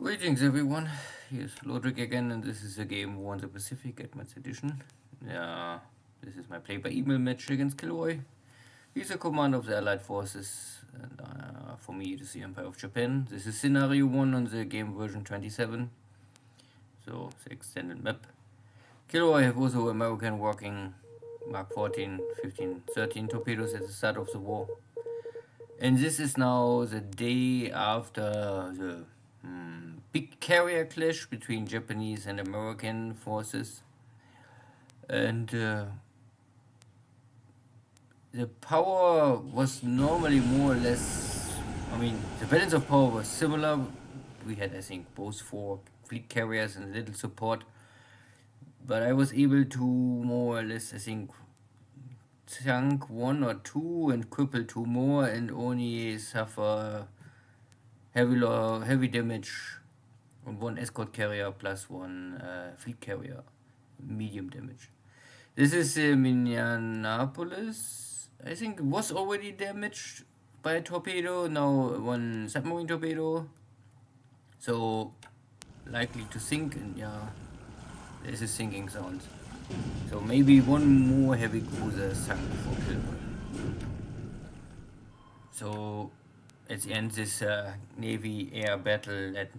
Greetings everyone, here's Lodrik again, and this is a game War in the Pacific Advanced Edition. This is my play by email match against KilRoy. He's a commander of the Allied Forces, and for me it is the Empire of Japan. This is scenario 1 on the game version 27, so the extended map. KilRoy have also American working Mark 14, 15, 13 torpedoes at the start of the war. And this is now the day after the big carrier clash between Japanese and American forces, and the power was normally more or less, the balance of power was similar. We had, I think, both 4 fleet carriers and a little support, but I was able to more or less, I think, sunk 1 or 2 and cripple 2 more and only suffer heavy damage on 1 escort carrier plus 1 fleet carrier, medium damage. This is Minneapolis. I think it was already damaged by a torpedo, now 1 submarine torpedo. So likely to sink, and yeah, this is sinking sounds. So maybe 1 more heavy cruiser sunk for KilRoy. So at the end, this Navy-air battle at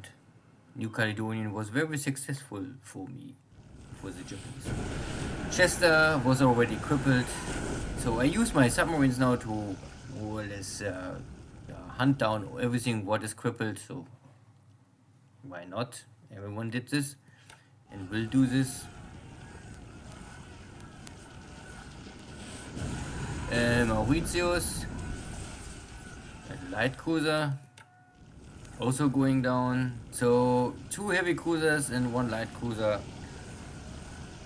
New Caledonian was very successful for me, for the Japanese. Chester was already crippled, so I use my submarines now to more or less hunt down everything what is crippled, so why not? Everyone did this and will do this. Mauritius, a light cruiser, also going down. So 2 heavy cruisers and 1 light cruiser.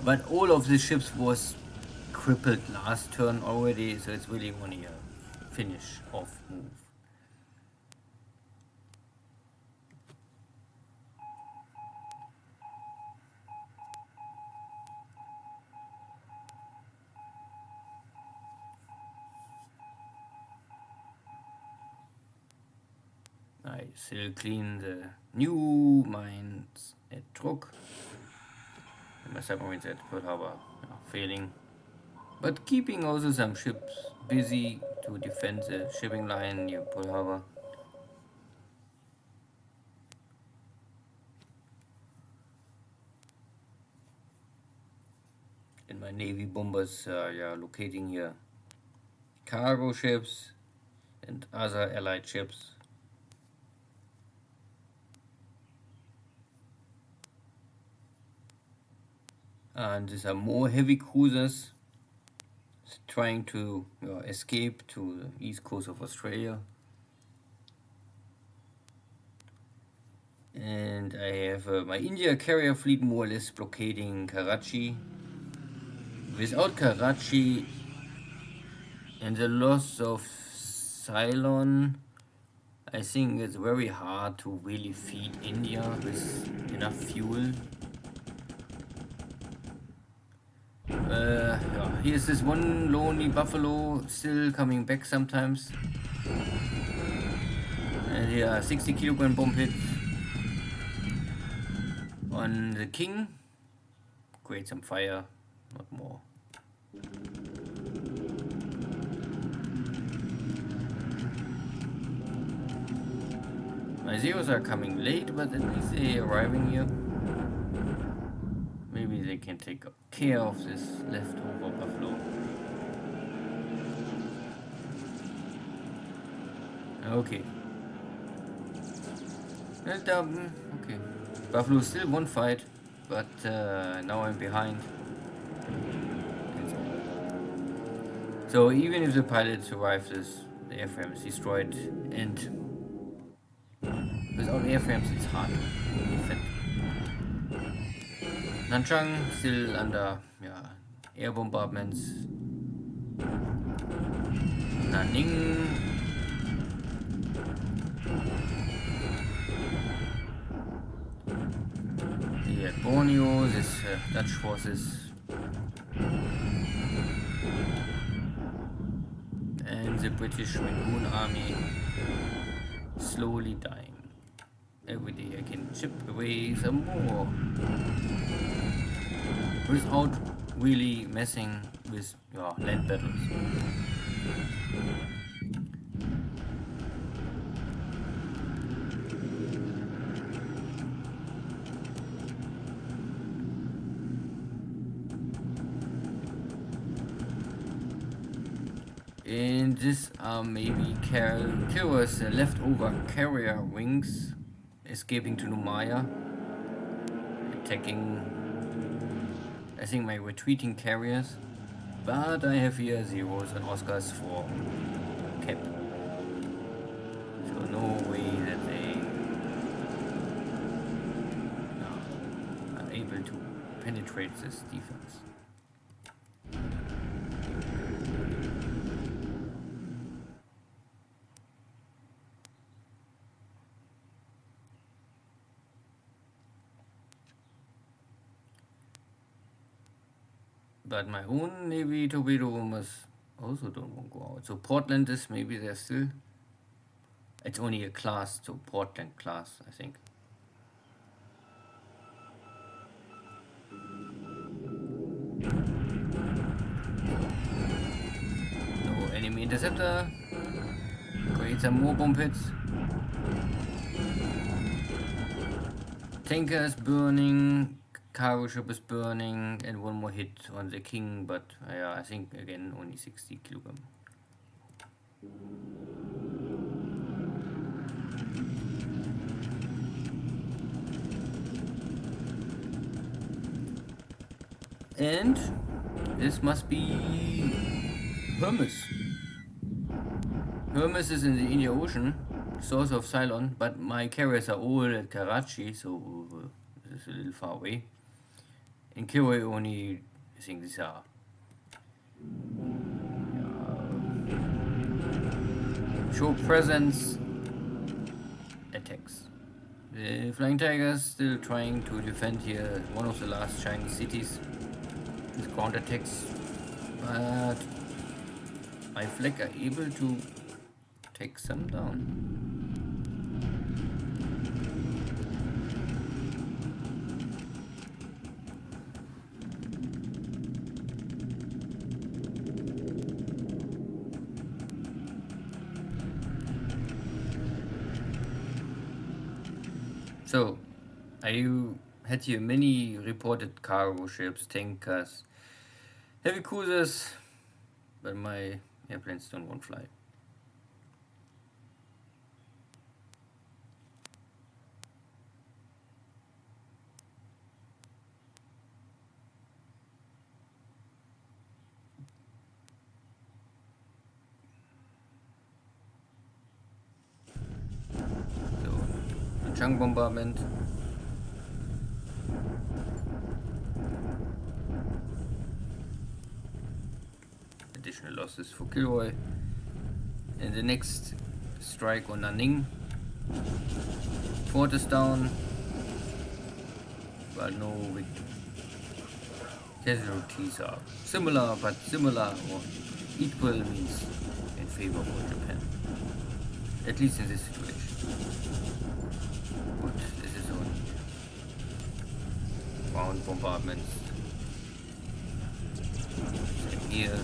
But all of the ships was crippled last turn already, so it's really only a finish off move. I still clean the new mines at Truk. And my submarines at Pearl Harbor are failing. But keeping also some ships busy to defend the shipping line near Pearl Harbor. And my Navy bombers are locating here cargo ships and other allied ships. And these are more heavy cruisers trying to escape to the east coast of Australia. And I have my India carrier fleet more or less blockading Karachi. Without Karachi and the loss of Ceylon, I think it's very hard to really feed India with enough fuel. Here's this 1 lonely buffalo still coming back sometimes. And here 60 kilogram bomb hit on the King. Create some fire, not more. My Zeros are coming late, but at least they are arriving here. Maybe they can take care of this leftover buffalo. Okay. Okay. Buffalo still won't fight, but now I'm behind. So even if the pilot survives this, the airframe is destroyed, and without airframes it's hard to defend. Nanchang still under air bombardments. Nanning. Here at Borneo, this Dutch forces. And the British Rangoon army slowly dying. every day I can chip away some more without really messing with land battles. And this are maybe KilRoy's leftover carrier wings escaping to Numaya, attacking, I think, my retreating carriers. But I have here zeros and Oscars for cap. So no way that they are able to penetrate this defense. But my own Navy torpedo bombers also don't want to go out. So Portland is maybe they're still. It's only a class, so Portland class, I think. No enemy interceptor. Create some more bomb hits. Tanker is burning. Cargo ship is burning, and one more hit on the king, but I think again only 60 kilogram. And this must be Hermes. Hermes is in the Indian Ocean, source of Ceylon, but my carriers are all at Karachi, so this is a little far away. In KilRoy only, I think these are show presence attacks. The Flying Tigers still trying to defend here one of the last Chinese cities with ground attacks, but my flag are able to take some down. So, I had here many reported cargo ships, tankers, heavy cruisers, but my airplanes don't want to fly. So, chunk bombardment. Additional losses for KilRoy. And the next strike on Nanning. Fort is down, but no victory. Casualties are similar, but similar or equal means in favor for Japan. At least in this situation. But this is only ground bombardments. Same here.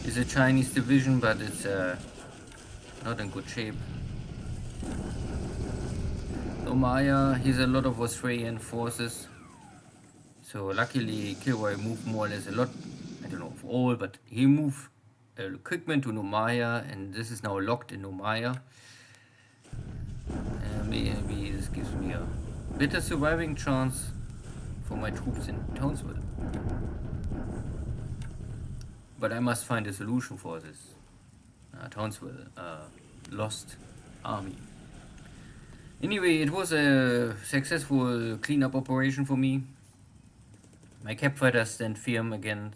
It's a Chinese division, but it's not in good shape. Omaya, he's a lot of Australian forces. So luckily KilRoy moved more or less a lot, I don't know of all, but he moved equipment to Nomaya, and this is now locked in Nomaya. Maybe this gives me a better surviving chance for my troops in Townsville. But I must find a solution for this. Townsville, lost army. Anyway, it was a successful cleanup operation for me. My cap fighters stand firm again.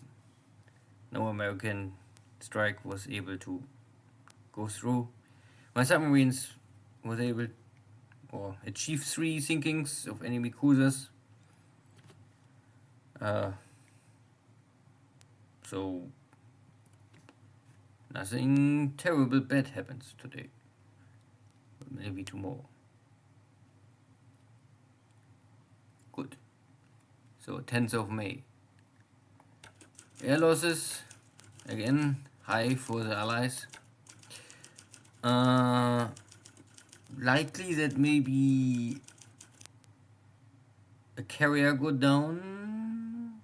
No American strike was able to go through. My submarines was able or achieve 3 sinkings of enemy cruisers. So nothing terrible bad happens today. Maybe tomorrow. Good. So 10th of May. Air losses, again, high for the Allies. Likely that maybe a carrier go down,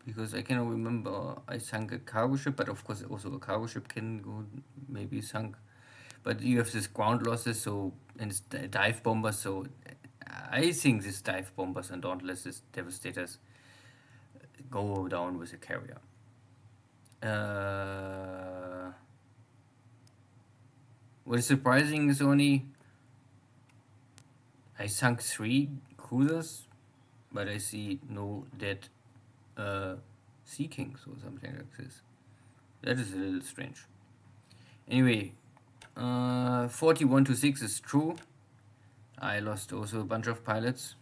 because I cannot remember, I sunk a cargo ship, but of course also a cargo ship can go maybe sunk. But you have this ground losses, so, and it's dive bombers, so I think these dive bombers and Dauntless, these Devastators, go down with a carrier. What is surprising is only I sunk 3 cruisers, but I see no dead Sea Kings or something like this. That is a little strange. Anyway, 41 to 6 is true. I lost also a bunch of pilots.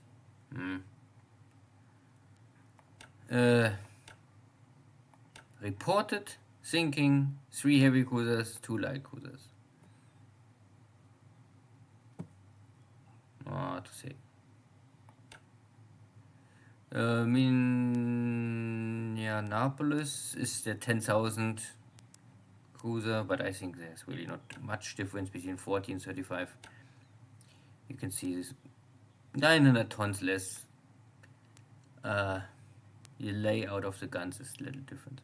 Reported sinking 3 heavy cruisers, 2 light cruisers. To say. Minneapolis is the 10,000 cruiser, but I think there's really not much difference between 40 and 35. You can see this 900 tons less. The layout of the guns is a little different.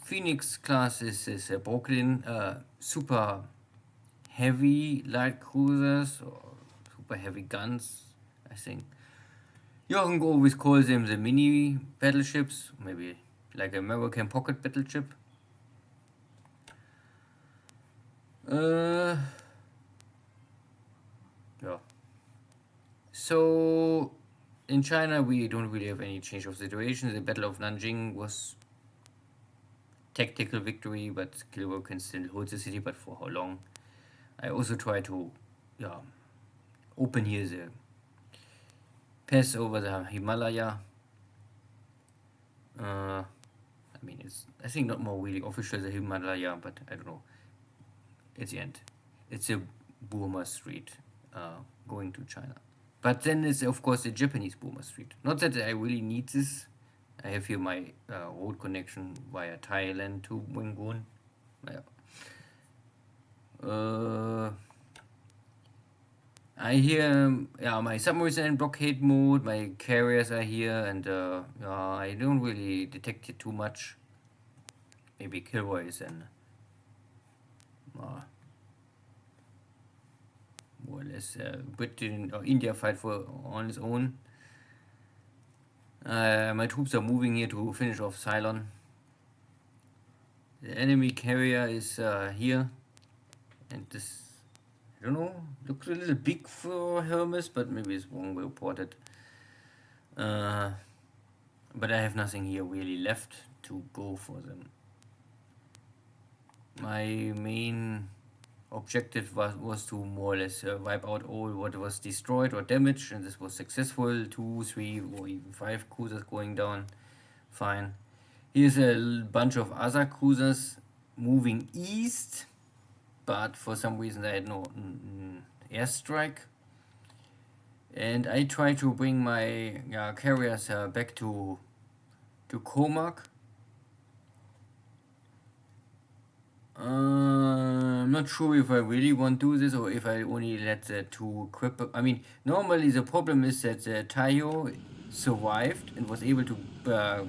Phoenix class is a Brooklyn super heavy light cruisers or super heavy guns, I think. You can always call them the mini battleships, maybe like American pocket battleship. Yeah. So in China we don't really have any change of situation. The Battle of Nanjing was tactical victory, but KilRoy can still hold the city, but for how long? I also try to open here the pass over the Himalaya. I mean, it's, I think, not more really official the Himalaya, but I don't know. At the end, it's a Burma Strait going to China. But then it's of course the Japanese Burma Strait. Not that I really need this. I have here my road connection via Thailand to Yangon. I hear my submarines are in blockade mode, my carriers are here, and I don't really detect it too much. Maybe KilRoy is in more or less Britain or India fight for on its own. My troops are moving here to finish off Ceylon. The enemy carrier is here, and this, I don't know, looks a little big for Hermes, but maybe it's wrong reported. But I have nothing here really left to go for them. My main objective was to more or less wipe out all what was destroyed or damaged, and this was successful. 2, 3, or even 5 cruisers going down. Fine. Here's a bunch of other cruisers moving east, but for some reason I had no airstrike. And I try to bring my carriers back to Comac. I'm not sure if I really want to do this or if I only let the 2 equip. I mean, normally the problem is that the Dojo survived and was able to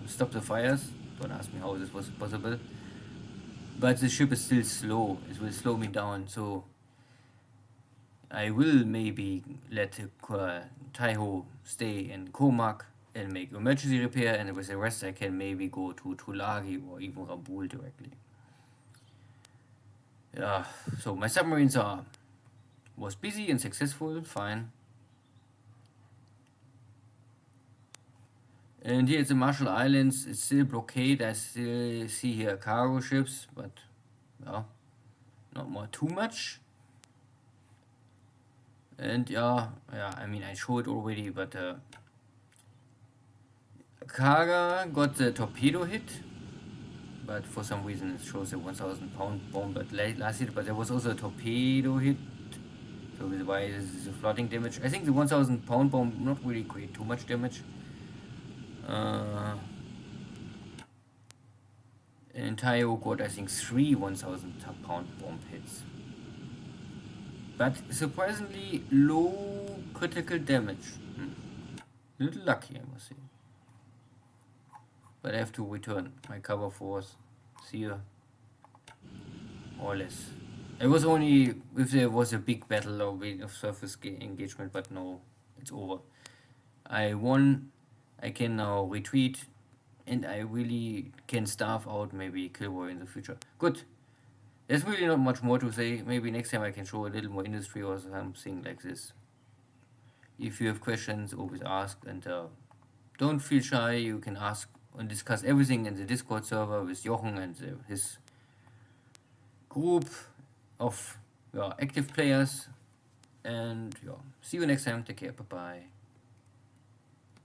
stop the fires. Don't ask me how this was possible. But the ship is still slow. It will slow me down, so I will maybe let Dojo stay in Comac and make emergency repair, and with the rest I can maybe go to Tulagi or even Rabaul directly. Yeah, so my submarines was busy and successful, fine. And here at the Marshall Islands, it's still blockade. I still see here cargo ships, but not too much. And I mean, I showed already, but Kaga got the torpedo hit, but for some reason it shows a 1,000 pound bomb that last hit, but there was also a torpedo hit So with why this is a flooding damage. I think the 1000 pound bomb not really create too much damage. Entire got I think 3 1000 pound bomb hits. But surprisingly low critical damage. A little lucky, I must say. But I have to return my cover force here, or less. It was only if there was a big battle or of surface engagement, but no, it's over. I won, I can now retreat, and I really can starve out maybe KilRoy in the future. Good. There's really not much more to say. Maybe next time I can show a little more industry or something like this. If you have questions, always ask, and don't feel shy. You can ask and discuss everything in the Discord server with Jochen and his group of active players. And see you next time. Take care. Bye bye.